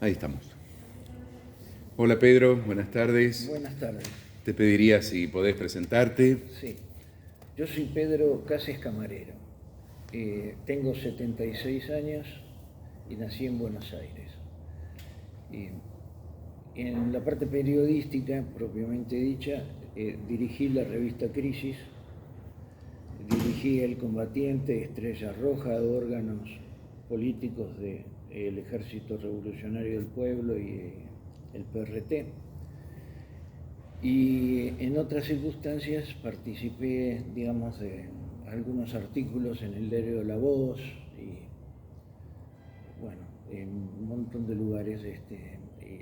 Ahí estamos. Hola Pedro, buenas tardes. Buenas tardes. Te pediría si podés presentarte. Sí, yo soy Pedro Cases Camarero. Tengo 76 años y nací en Buenos Aires. En la parte periodística, propiamente dicha, dirigí la revista Crisis, dirigí El Combatiente, Estrella Roja, órganos políticos del Ejército Revolucionario del Pueblo y el PRT. Y en otras circunstancias participé, digamos, de algunos artículos en el diario La Voz y, bueno, en un montón de lugares.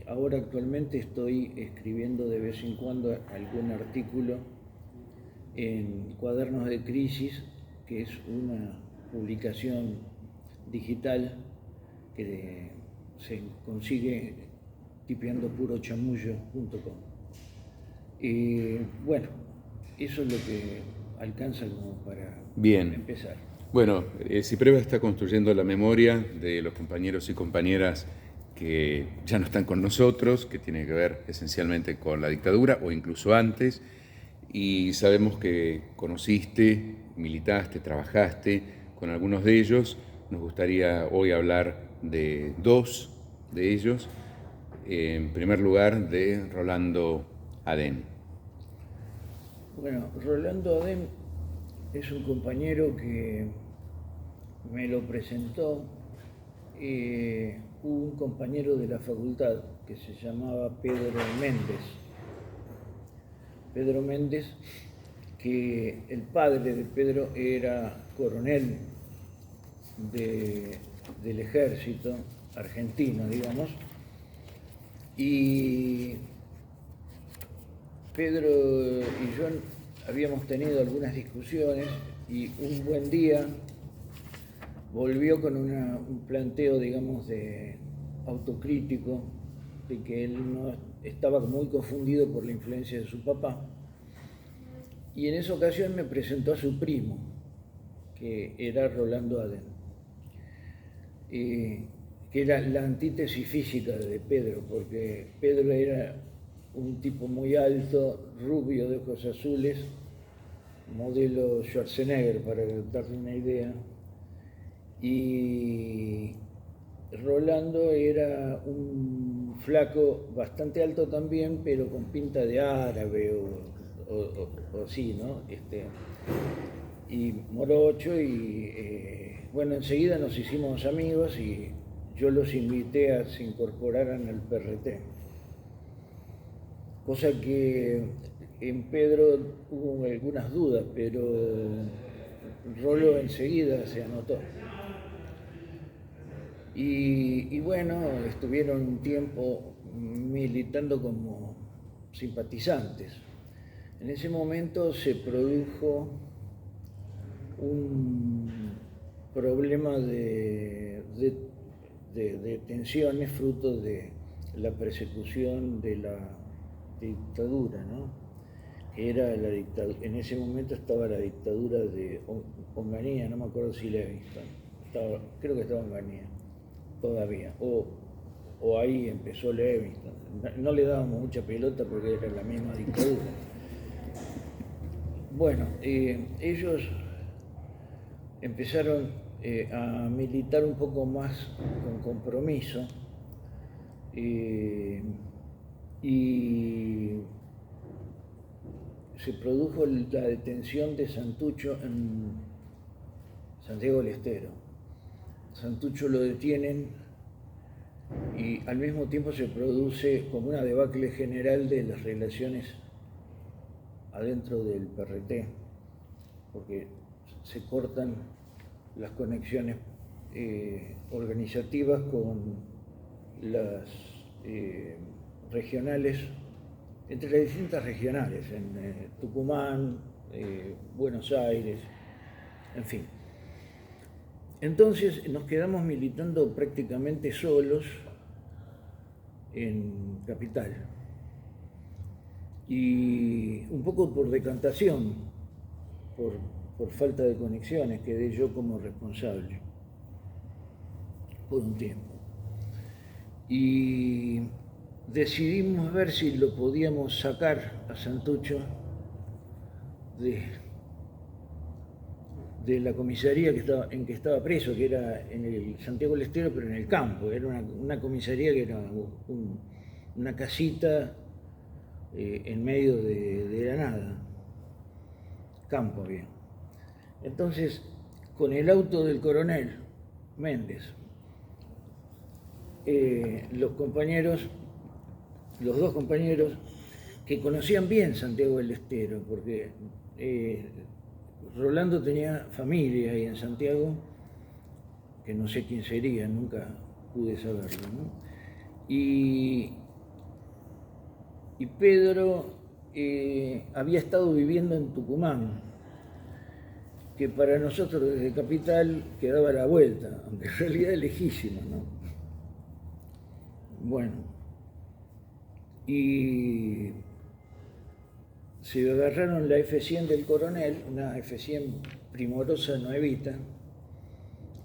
Ahora actualmente estoy escribiendo de vez en cuando algún artículo en Cuadernos de Crisis, que es una publicación digital que se consigue tipeando purochamullo.com. Bueno, eso es lo que alcanza como para Bien. empezar. Bueno, CIPREVA está construyendo la memoria de los compañeros y compañeras que ya no están con nosotros, que tiene que ver esencialmente con la dictadura o incluso antes, y sabemos que conociste, militaste, trabajaste con algunos de ellos. Nos gustaría hoy hablar de dos de ellos. En primer lugar, de Rolando Adén. Bueno, Rolando Adén es un compañero que me lo presentó un compañero de la facultad que se llamaba Pedro Méndez. Pedro Méndez, que el padre de Pedro era coronel del ejército argentino, digamos, y Pedro y yo habíamos tenido algunas discusiones y un buen día volvió con un planteo, digamos, de autocrítico, de que él no estaba muy confundido por la influencia de su papá. Y en esa ocasión me presentó a su primo, que era Rolando Adén, que era la antítesis física de Pedro, porque Pedro era un tipo muy alto, rubio, de ojos azules, modelo Schwarzenegger, para darle una idea, y Rolando era un flaco bastante alto también, pero con pinta de árabe o así, ¿no? Y morocho, y bueno, enseguida nos hicimos amigos y yo los invité a que se incorporaran al PRT. Cosa que en Pedro hubo algunas dudas, pero Rolo enseguida se anotó. Y bueno, estuvieron un tiempo militando como simpatizantes. En ese momento se produjo un problema de tensiones fruto de la persecución de la dictadura, ¿no? Era la dictadura, en ese momento estaba la dictadura de Onganía, no me acuerdo si Livingston, creo que estaba Onganía todavía, o ahí empezó Livingston. No le dábamos mucha pelota porque era la misma dictadura. Bueno, ellos empezaron a militar un poco más con compromiso y se produjo la detención de Santucho en Santiago del Estero. Santucho lo detienen y al mismo tiempo se produce como una debacle general de las relaciones adentro del PRT, porque se cortan las conexiones organizativas con las regionales, entre las distintas regionales, en Tucumán, Buenos Aires, en fin. Entonces nos quedamos militando prácticamente solos en Capital. Y un poco por decantación, por falta de conexiones, quedé yo como responsable por un tiempo. y decidimos ver si lo podíamos sacar a Santucho de la comisaría en que estaba preso, que era en el Santiago del Estero, pero en el campo. Era una comisaría que era una casita en medio de la nada, campo bien. Entonces, con el auto del coronel Méndez, los dos compañeros que conocían bien Santiago del Estero, porque Rolando tenía familia ahí en Santiago, que no sé quién sería, nunca pude saberlo, ¿no? Y Pedro había estado viviendo en Tucumán, que para nosotros desde Capital quedaba a la vuelta, aunque en realidad es lejísimo, ¿no? Bueno, y se agarraron la F-100 del coronel, una F-100 primorosa nuevita,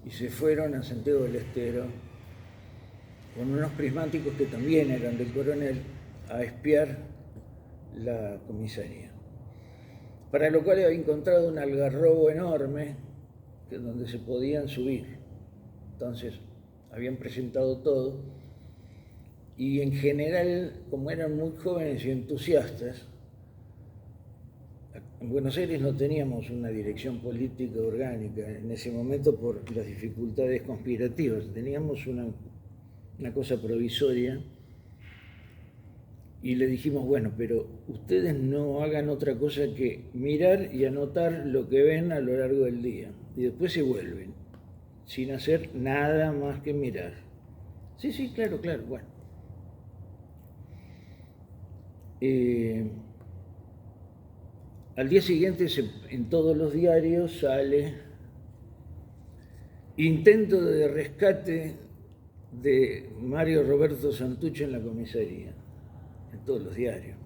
y se fueron a Santiago del Estero con unos prismáticos que también eran del coronel a espiar la comisaría. Para lo cual había encontrado un algarrobo enorme donde se podían subir. Entonces habían presentado todo y en general, como eran muy jóvenes y entusiastas, en Buenos Aires no teníamos una dirección política orgánica en ese momento por las dificultades conspirativas. Teníamos una cosa provisoria y le dijimos, bueno, pero ustedes no hagan otra cosa que mirar y anotar lo que ven a lo largo del día y después se vuelven, sin hacer nada más que mirar. Sí, claro, bueno. Al día siguiente en todos los diarios sale intento de rescate de Mario Roberto Santucho en la comisaría, en todos los diarios.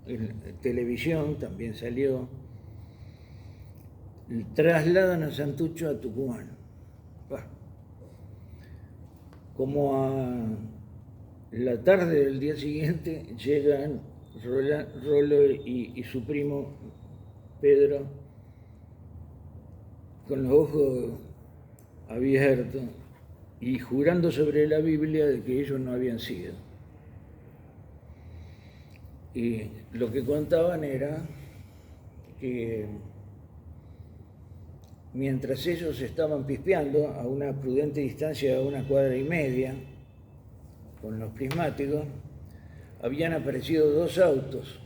En televisión también salió. Trasladan a Santucho a Tucumán. Como a la tarde del día siguiente llegan Rolo y su primo Pedro con los ojos abiertos y jurando sobre la Biblia de que ellos no habían sido. Y lo que contaban era que mientras ellos estaban pispeando a una prudente distancia de 1,5 cuadras con los prismáticos, habían aparecido 2 autos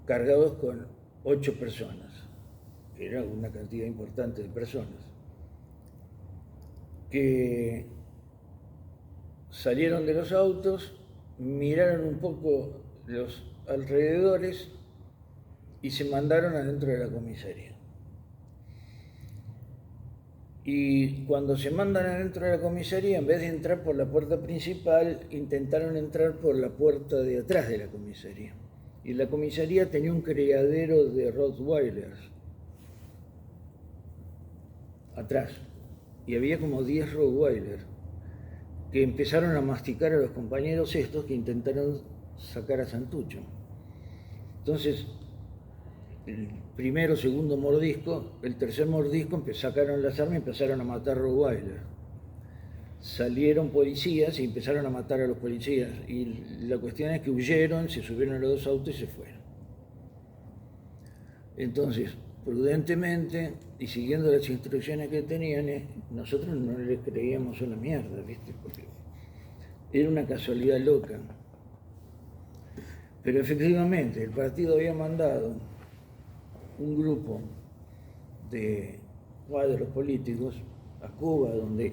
cargados con 8 personas, que era una cantidad importante de personas, que salieron de los autos, miraron un poco los alrededores y se mandaron adentro de la comisaría. Y cuando se mandan adentro de la comisaría, en vez de entrar por la puerta principal, intentaron entrar por la puerta de atrás de la comisaría. Y la comisaría tenía un criadero de Rottweilers atrás. Y había como 10 Rottweilers que empezaron a masticar a los compañeros estos que intentaron sacar a Santucho. Entonces, el primero, segundo mordisco, el tercer mordisco, sacaron las armas y empezaron a matar Rottweiler. Salieron policías y empezaron a matar a los policías. Y la cuestión es que huyeron, se subieron a los 2 autos y se fueron. Entonces, prudentemente y siguiendo las instrucciones que tenían, nosotros no les creíamos una mierda, ¿viste? Porque era una casualidad loca. Pero efectivamente, el partido había mandado un grupo de cuadros políticos a Cuba, donde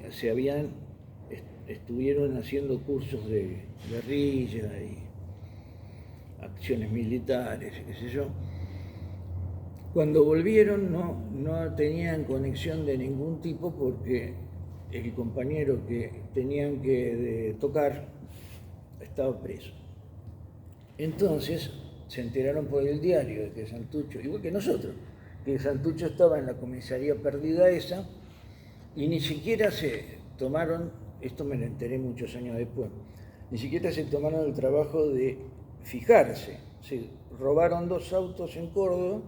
estuvieron haciendo cursos de guerrilla y acciones militares, qué sé yo. Cuando volvieron no tenían conexión de ningún tipo porque el compañero que tenían que tocar estaba preso. Entonces se enteraron por el diario de que Santucho, igual que nosotros, que Santucho estaba en la comisaría perdida esa y ni siquiera se tomaron esto me lo enteré muchos años después, ni siquiera se tomaron el trabajo de fijarse. Se robaron 2 autos en Córdoba,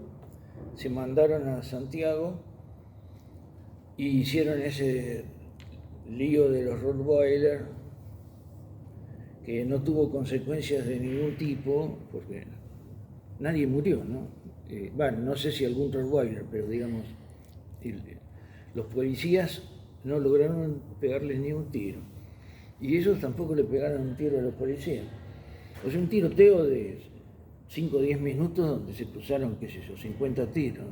se mandaron a Santiago y hicieron ese lío de los Rottweiler, que no tuvo consecuencias de ningún tipo, porque nadie murió, ¿no? Bueno, no sé si algún Rottweiler, pero digamos, los policías no lograron pegarles ni un tiro. Y ellos tampoco le pegaron un tiro a los policías. O sea, un tiroteo de 5 o 10 minutos donde se cruzaron, qué sé yo, 50 tiros.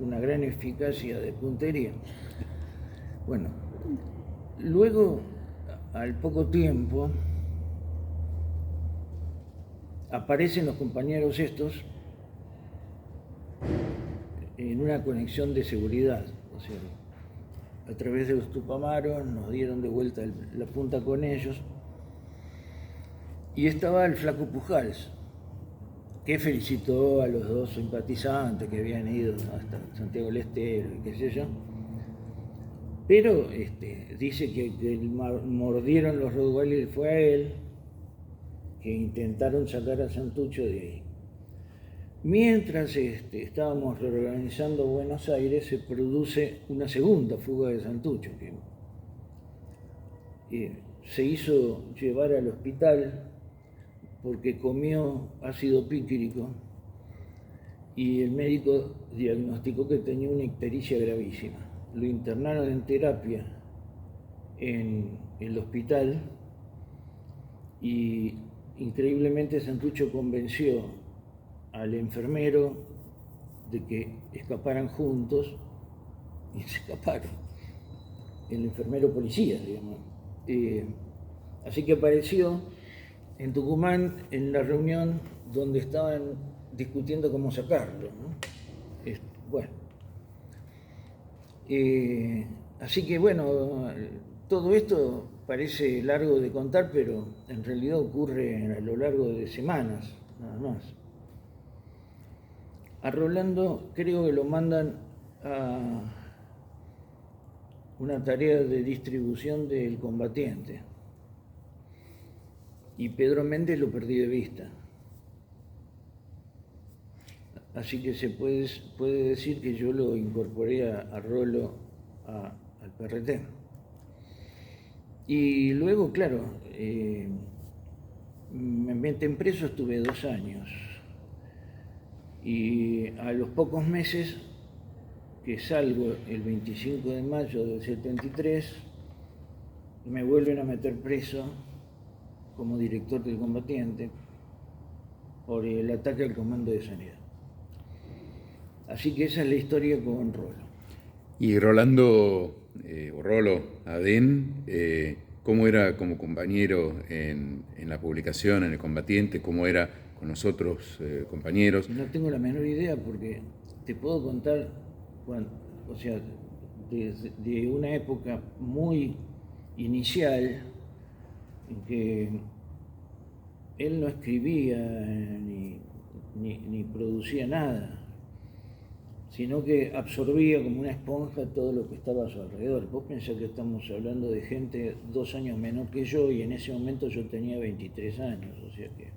Una gran eficacia de puntería. Bueno, luego, al poco tiempo, aparecen los compañeros estos en una conexión de seguridad. O sea, a través de los Tupamaros nos dieron de vuelta la punta con ellos. Y estaba el flaco Pujals, que felicitó a los 2 simpatizantes que habían ido hasta Santiago del Estero y qué sé yo. Pero dice que mordieron los Rottweiler fue a él, que intentaron sacar a Santucho de ahí. Mientras estábamos reorganizando Buenos Aires, se produce una segunda fuga de Santucho, que se hizo llevar al hospital porque comió ácido pícrico y el médico diagnosticó que tenía una ictericia gravísima. Lo internaron en terapia en el hospital y increíblemente Santucho convenció al enfermero de que escaparan juntos y se escaparon. El enfermero policía, digamos. Así que apareció en Tucumán en la reunión donde estaban discutiendo cómo sacarlo, ¿no? Bueno. Así que bueno, todo esto parece largo de contar, pero en realidad ocurre a lo largo de semanas, nada más. A Rolando creo que lo mandan a una tarea de distribución del Combatiente. Y Pedro Méndez lo perdí de vista. Así que se puede decir que yo lo incorporé a Rolo al PRT. Y luego, claro, me meten preso, estuve 2 años. Y a los pocos meses que salgo, el 25 de mayo del 73, me vuelven a meter preso como director del Combatiente por el ataque al Comando de Sanidad. Así que esa es la historia con Rolo. Y Rolando, o Rolo Adén, ¿cómo era como compañero en la publicación, en el Combatiente? ¿Cómo era con los otros compañeros? No tengo la menor idea porque te puedo contar, o sea, de una época muy inicial en que él no escribía ni producía nada, sino que absorbía como una esponja todo lo que estaba a su alrededor. Vos pensás que estamos hablando de gente 2 años menor que yo y en ese momento yo tenía 23 años, o sea que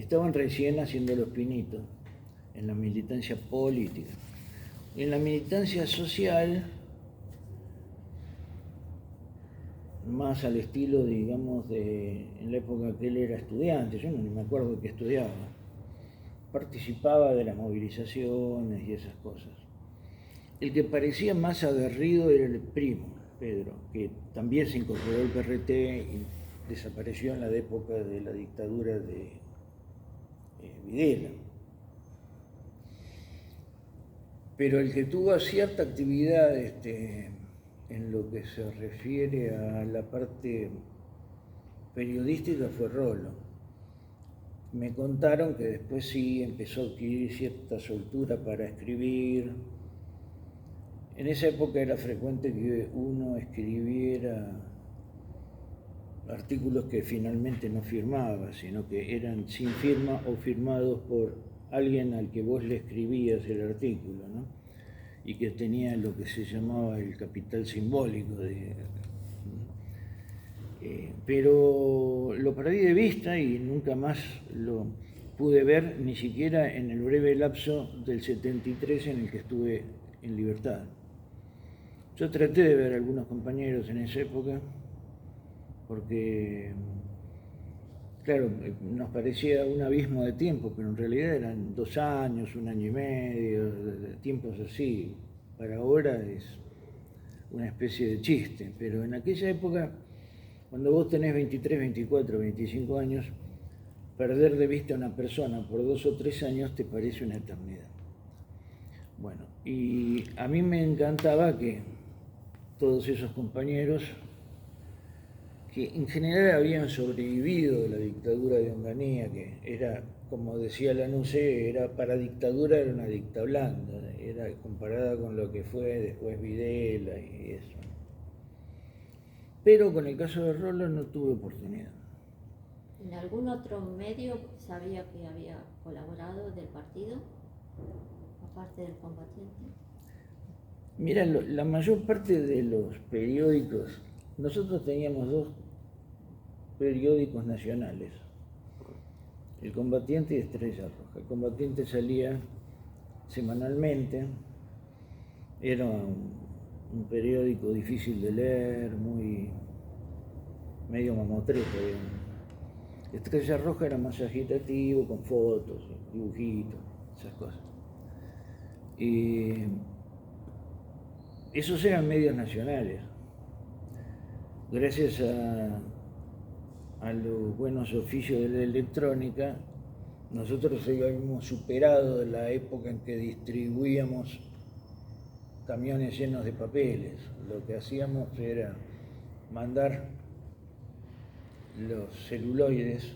estaban recién haciendo los pinitos en la militancia política. En la militancia social, más al estilo, digamos, en la época que él era estudiante, yo no me acuerdo de qué estudiaba, participaba de las movilizaciones y esas cosas. El que parecía más aguerrido era el primo, Pedro, que también se incorporó al PRT y desapareció en la época de la dictadura de Videla. Pero el que tuvo cierta actividad en lo que se refiere a la parte periodística fue Rolo. Me contaron que después sí empezó a adquirir cierta soltura para escribir. En esa época era frecuente que uno escribiera artículos que finalmente no firmaba, sino que eran sin firma o firmados por alguien al que vos le escribías el artículo, ¿no? Y que tenía lo que se llamaba el capital simbólico Pero lo perdí de vista y nunca más lo pude ver, ni siquiera en el breve lapso del 73 en el que estuve en libertad. Yo traté de ver a algunos compañeros en esa época porque, claro, nos parecía un abismo de tiempo, pero en realidad eran 2 años, 1 año y medio, tiempos así. Para ahora es una especie de chiste, pero en aquella época, cuando vos tenés 23, 24, 25 años, perder de vista a una persona por 2 o 3 años te parece una eternidad. Bueno, y a mí me encantaba que todos esos compañeros que en general habían sobrevivido de la dictadura de Onganía, que era, como decía Lanusse, era para dictadura, era una dicta blanda, era comparada con lo que fue después Videla y eso. Pero con el caso de Rolo no tuve oportunidad. ¿En algún otro medio sabía que había colaborado del partido, aparte del Combatiente? Mira, la mayor parte de los periódicos, nosotros teníamos 2 periódicos nacionales, El Combatiente y Estrella Roja. El Combatiente salía semanalmente, era un periódico difícil de leer, medio mamotreto, digamos. Estrella Roja era más agitativo, con fotos, dibujitos, esas cosas. Y esos eran medios nacionales. Gracias a los buenos oficios de la electrónica, nosotros habíamos superado la época en que distribuíamos camiones llenos de papeles. Lo que hacíamos era mandar los celuloides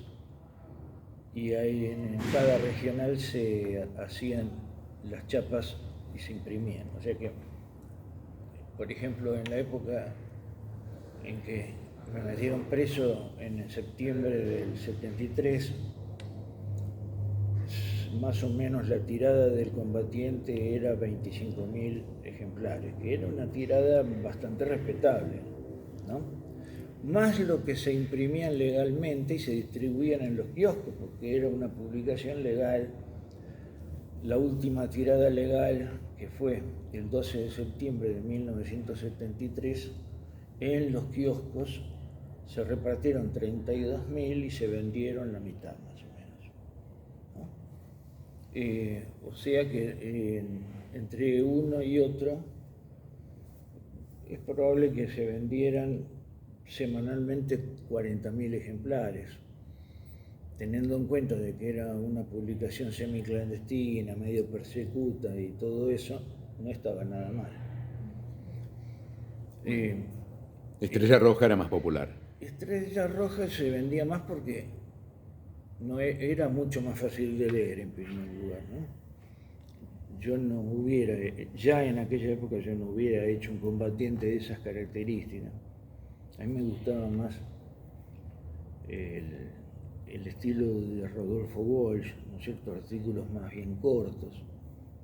y ahí en cada regional se hacían las chapas y se imprimían. O sea que, por ejemplo, en la época en que me metieron preso en septiembre del 73, más o menos la tirada del Combatiente era 25.000 ejemplares, que era una tirada bastante respetable, ¿no? Más lo que se imprimían legalmente y se distribuían en los kioscos, porque era una publicación legal. La última tirada legal, que fue el 12 de septiembre de 1973, en los kioscos se repartieron 32.000 y se vendieron la mitad más o menos, ¿no? O sea que entre uno y otro es probable que se vendieran semanalmente 40.000 ejemplares, teniendo en cuenta de que era una publicación semiclandestina, medio persecuta y todo eso, no estaba nada mal. Estrella Roja era más popular. Estrella Roja se vendía más porque no era mucho más fácil de leer en primer lugar, ¿no? Yo no hubiera, ya en aquella época yo no hubiera hecho un Combatiente de esas características. A mí me gustaba más el estilo de Rodolfo Walsh, ¿no es cierto? Artículos más bien cortos,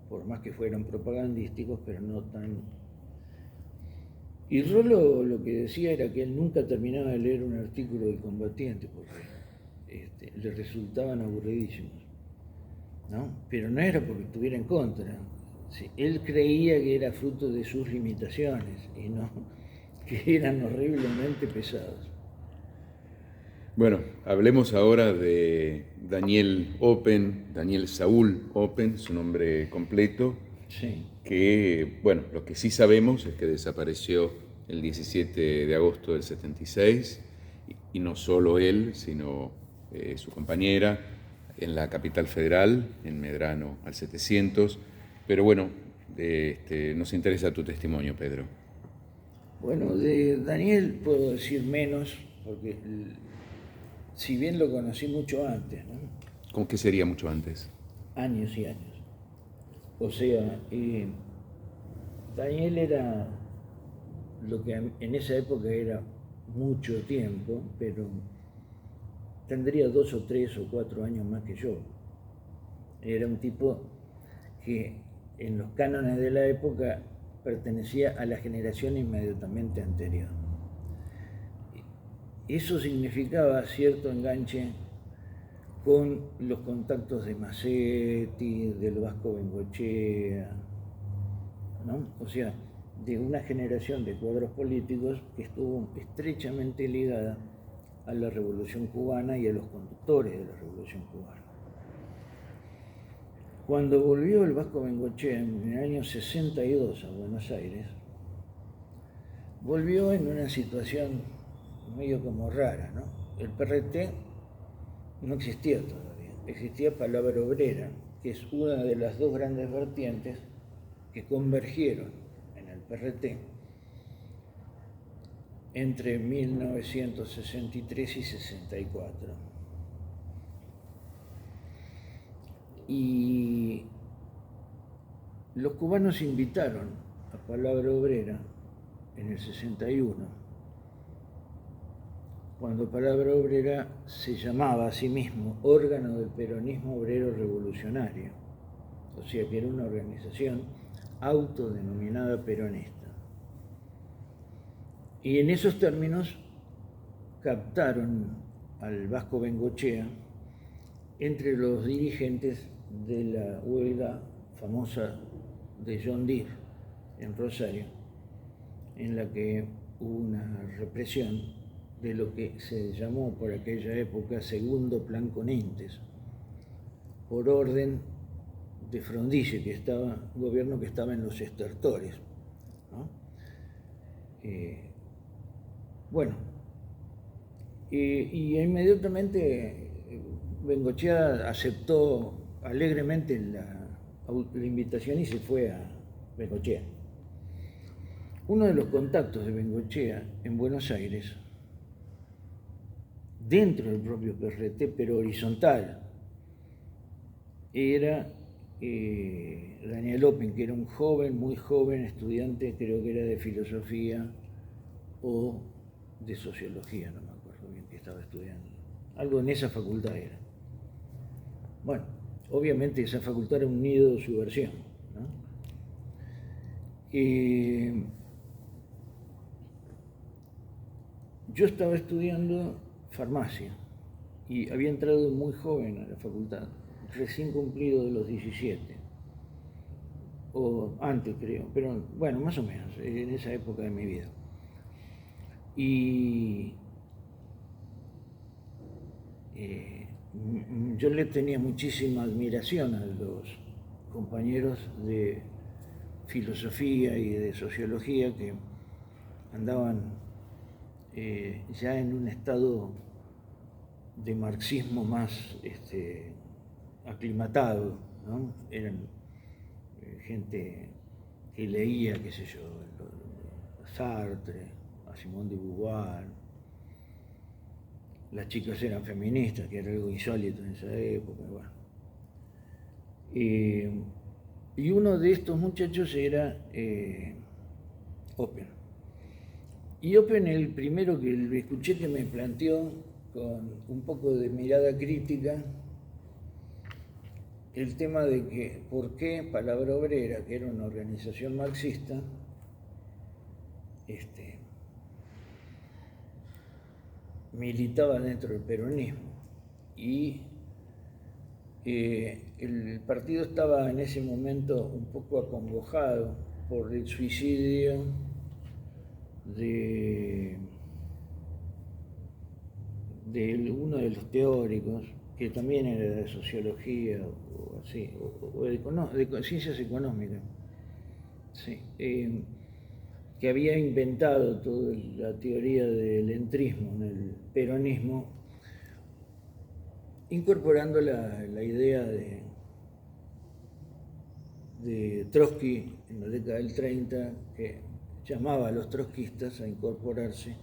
por más que fueran propagandísticos, pero no tan... Y Rolo lo que decía era que él nunca terminaba de leer un artículo del Combatiente porque le resultaban aburridísimos, ¿no? Pero no era porque estuviera en contra. Sí, él creía que era fruto de sus limitaciones y no que eran horriblemente pesados. Bueno, hablemos ahora de Daniel Open, Daniel Saúl Open, su nombre completo. Sí. Que, bueno, lo que sí sabemos es que desapareció el 17 de agosto del 76, y no solo él, sino su compañera, en la capital federal, en Medrano al 700. Pero bueno, nos interesa tu testimonio, Pedro. Bueno, de Daniel puedo decir menos, porque si bien lo conocí mucho antes, ¿no? ¿Cómo que sería mucho antes? Años y años. O sea, Daniel era lo que en esa época era mucho tiempo, pero tendría 2 o 3 o 4 años más que yo. Era un tipo que en los cánones de la época pertenecía a la generación inmediatamente anterior. eso significaba cierto enganche con los contactos de Macetti, del Vasco Bengochea, ¿no? O sea, de una generación de cuadros políticos que estuvo estrechamente ligada a la Revolución Cubana y a los conductores de la Revolución Cubana. Cuando volvió el Vasco Bengochea en el año 62 a Buenos Aires, volvió en una situación medio como rara, ¿no? El PRT no existía todavía, existía Palabra Obrera, que es una de las dos grandes vertientes que convergieron en el PRT entre 1963 y 64. Y los cubanos invitaron a Palabra Obrera en el 61, cuando Palabra Obrera se llamaba a sí mismo Órgano del Peronismo Obrero Revolucionario, o sea que era una organización autodenominada peronista. Y en esos términos captaron al Vasco Bengochea entre los dirigentes de la huelga famosa de John Deere en Rosario, en la que hubo una represión de lo que se llamó por aquella época Segundo Plan Conintes, por orden de Frondizi, gobierno que estaba en los estertores, ¿no? Y inmediatamente Bengochea aceptó alegremente la invitación y se fue a Bengochea. Uno de los contactos de Bengochea en Buenos Aires, dentro del propio PRT, pero horizontal, era Daniel Open, que era un joven, muy joven estudiante, creo que era de filosofía o de sociología, no me acuerdo bien qué estaba estudiando. Algo en esa facultad era. Bueno, obviamente esa facultad era un nido de subversión, ¿no? Yo estaba estudiando farmacia y había entrado muy joven a la facultad, recién cumplido de los 17, o antes creo, pero bueno, más o menos, en esa época de mi vida. Y yo le tenía muchísima admiración a los compañeros de filosofía y de sociología que andaban ya en un estado de marxismo más aclimatado, ¿no? Eran gente que leía, qué sé yo, a Sartre, a Simone de Beauvoir. Las chicas eran feministas, que era algo insólito en esa época. Bueno. Y uno de estos muchachos era Open. Y Open, el primero que escuché que me planteó con un poco de mirada crítica el tema de que por qué Palabra Obrera, que era una organización marxista, militaba dentro del peronismo. Y el partido estaba en ese momento un poco acongojado por el suicidio de uno de los teóricos, que también era de sociología o así, o de ciencias económicas, sí, que había inventado toda la teoría del entrismo en el peronismo, incorporando la idea de Trotsky en la década del 30, que llamaba a los trotskistas a incorporarse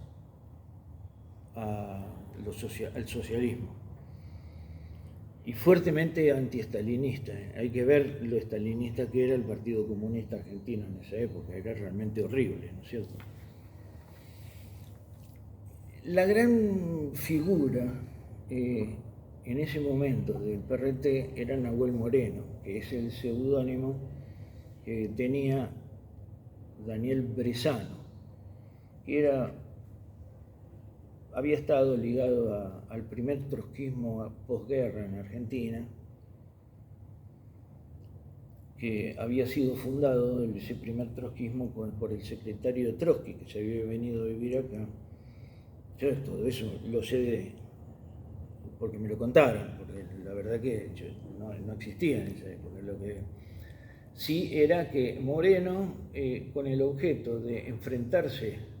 al socialismo, y fuertemente anti-estalinista. Hay que ver lo estalinista que era el Partido Comunista Argentino en esa época, era realmente horrible, ¿no es cierto? La gran figura en ese momento del PRT era Nahuel Moreno, que es el seudónimo que tenía Daniel Brezano, que era había estado ligado al primer trotskismo posguerra en Argentina, que había sido fundado ese primer trotskismo por el secretario Trotsky, que se había venido a vivir acá. Yo todo eso lo sé porque me lo contaron, porque la verdad que yo no existía en esa época. Lo que sí era que Moreno, con el objeto de enfrentarse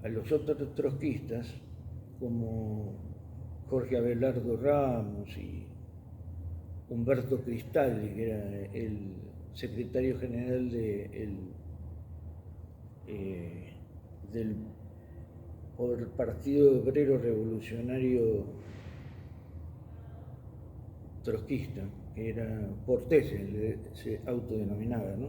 a los otros trotskistas, como Jorge Abelardo Ramos y Humberto Cristaldi, que era el secretario general del Partido Obrero Revolucionario Trotskista, que era Portes, se autodenominaba, ¿no?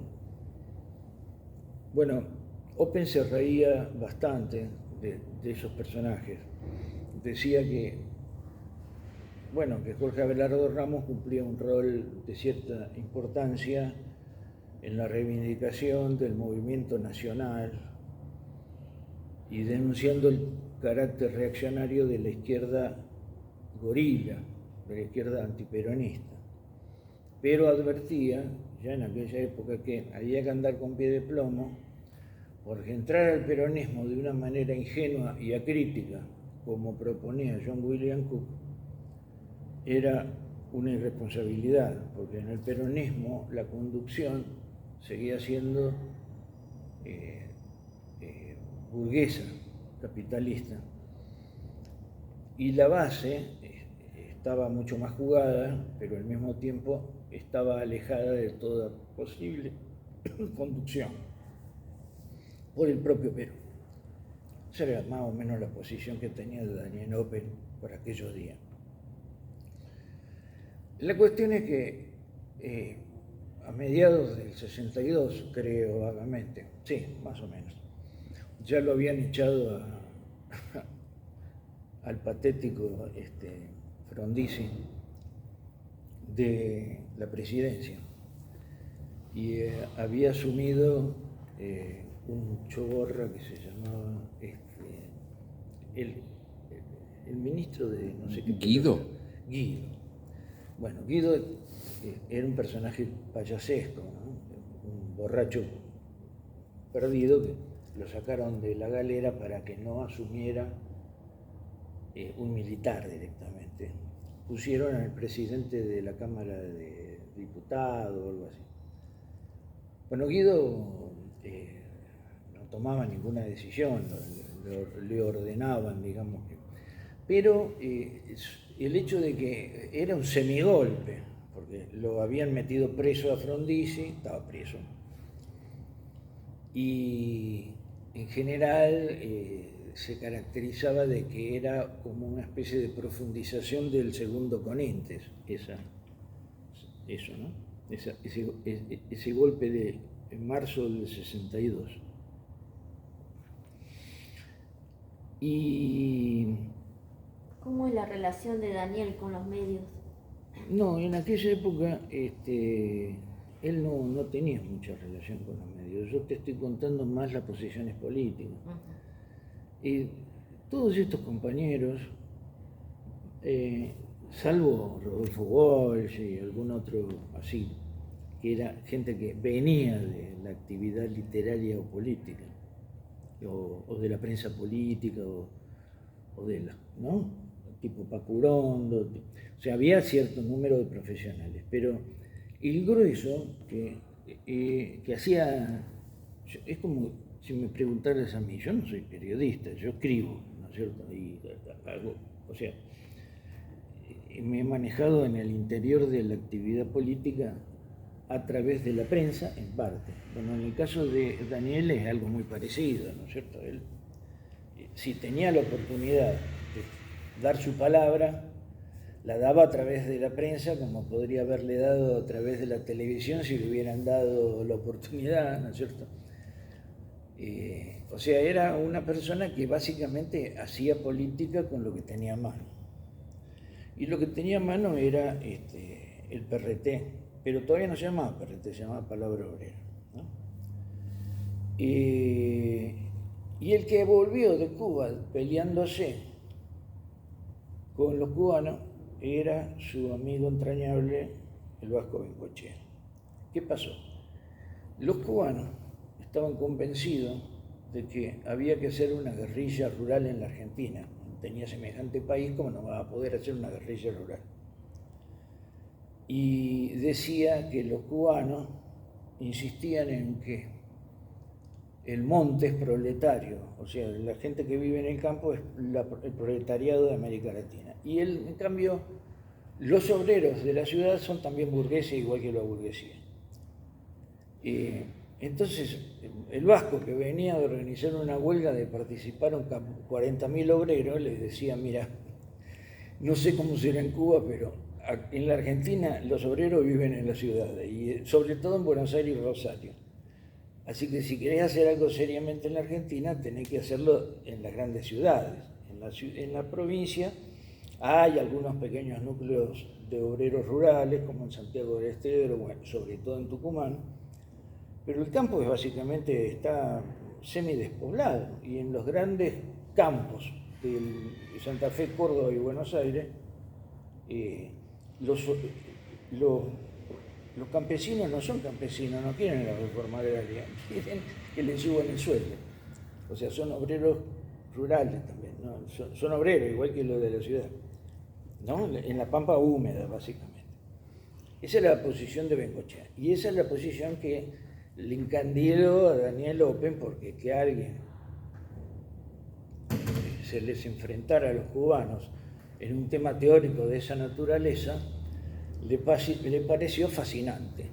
Bueno, Open se reía bastante de esos personajes. Decía que Jorge Abelardo Ramos cumplía un rol de cierta importancia en la reivindicación del movimiento nacional y denunciando el carácter reaccionario de la izquierda gorila, de la izquierda antiperonista. Pero advertía, ya en aquella época, que había que andar con pie de plomo, porque entrar al peronismo de una manera ingenua y acrítica, como proponía John William Cook, era una irresponsabilidad, porque en el peronismo la conducción seguía siendo burguesa, capitalista, y la base estaba mucho más jugada, pero al mismo tiempo estaba alejada de toda posible conducción por el propio Perú. Esa era más o menos la posición que tenía Daniel Open por aquellos días. La cuestión es que a mediados del 62, creo vagamente, sí, más o menos, ya lo habían echado al patético Frondizi de la presidencia y había asumido un choborra que se llamaba el ministro de no sé qué. Guido. Bueno, Guido era un personaje payasesco, ¿no? Un borracho perdido que lo sacaron de la galera para que no asumiera un militar directamente. Pusieron al presidente de la Cámara de Diputados o algo así. Bueno, Guido no tomaba ninguna decisión, le ordenaban, digamos que. Pero el hecho de que era un semigolpe, porque lo habían metido preso a Frondizi, estaba preso, y en general se caracterizaba de que era como una especie de profundización del segundo Conentes, eso, ¿no? Ese golpe de en marzo del 62. Y ¿Cómo es la relación de Daniel con los medios? no, en aquella época él no tenía mucha relación con los medios. Yo te estoy contando más las posiciones políticas. Y todos estos compañeros, salvo Rodolfo Walsh y algún otro así, que era gente que venía de la actividad literaria o política, o de la prensa política, o de la, ¿no? Tipo Pacurondo, o sea, había cierto número de profesionales, pero el grueso que hacía, es como si me preguntaras a mí, yo no soy periodista, yo escribo, ¿no es cierto? Y hago, o sea, me he manejado en el interior de la actividad política a través de la prensa, en parte. Bueno, en el caso de Daniel es algo muy parecido, ¿no es cierto? Él, si tenía la oportunidad de dar su palabra, la daba a través de la prensa, como podría haberle dado a través de la televisión si le hubieran dado la oportunidad, ¿no es cierto? O sea, era una persona que básicamente hacía política con lo que tenía a mano. Y lo que tenía a mano era el PRT, pero todavía no se llamaba PRT, se llamaba Palabra Obrera, ¿no? Y Y el que volvió de Cuba peleándose con los cubanos era su amigo entrañable, el Vasco Bengoechea. ¿Qué pasó? Los cubanos estaban convencidos de que había que hacer una guerrilla rural en la Argentina. Tenía semejante país, como no va a poder hacer una guerrilla rural. Y decía que los cubanos insistían en que el monte es proletario, o sea, la gente que vive en el campo es el proletariado de América Latina. Y él, en cambio, los obreros de la ciudad son también burgueses, igual que la burguesía. Entonces, el Vasco, que venía de organizar una huelga de participaron 40.000 obreros, les decía, mira, no sé cómo será en Cuba, pero en la Argentina los obreros viven en la ciudad, y sobre todo en Buenos Aires y Rosario. Así que si querés hacer algo seriamente en la Argentina, tenés que hacerlo en las grandes ciudades. En la provincia hay algunos pequeños núcleos de obreros rurales, como en Santiago del Estero, bueno, sobre todo en Tucumán, pero el campo básicamente está semidespoblado, y en los grandes campos de Santa Fe, Córdoba y Buenos Aires, los campesinos no son campesinos, no quieren la reforma agraria, quieren que les suban el sueldo. O sea, son obreros rurales también, ¿no? Son obreros, igual que los de la ciudad, ¿no? En la pampa húmeda, básicamente. Esa es la posición de Bengoechea, y esa es la posición que le encandiló a Daniel Open, porque que alguien se les enfrentara a los cubanos en un tema teórico de esa naturaleza, le pareció fascinante,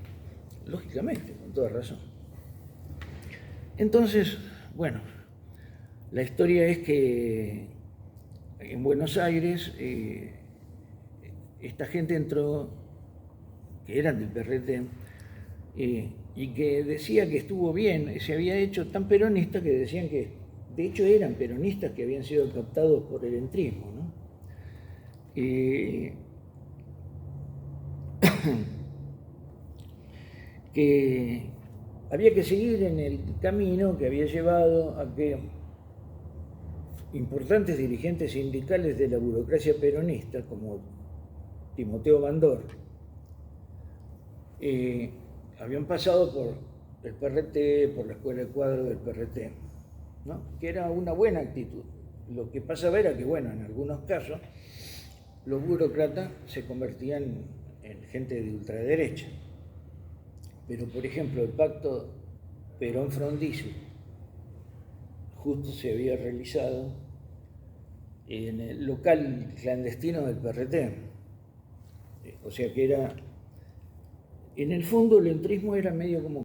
lógicamente, con toda razón. Entonces, bueno, la historia es que en Buenos Aires esta gente entró, que eran del PRT, y que decía que estuvo bien, se había hecho tan peronista que decían que, de hecho, eran peronistas que habían sido captados por el entrismo, ¿no? Que había que seguir en el camino que había llevado a que importantes dirigentes sindicales de la burocracia peronista, como Timoteo Bandor, habían pasado por el PRT, por la escuela de cuadro del PRT, ¿no? Que era una buena actitud. Lo que pasaba era que, bueno, en algunos casos los burócratas se convertían en gente de ultraderecha. Pero, por ejemplo, el pacto Perón-Frondizi justo se había realizado en el local clandestino del PRT. O sea que era, en el fondo el entrismo era medio como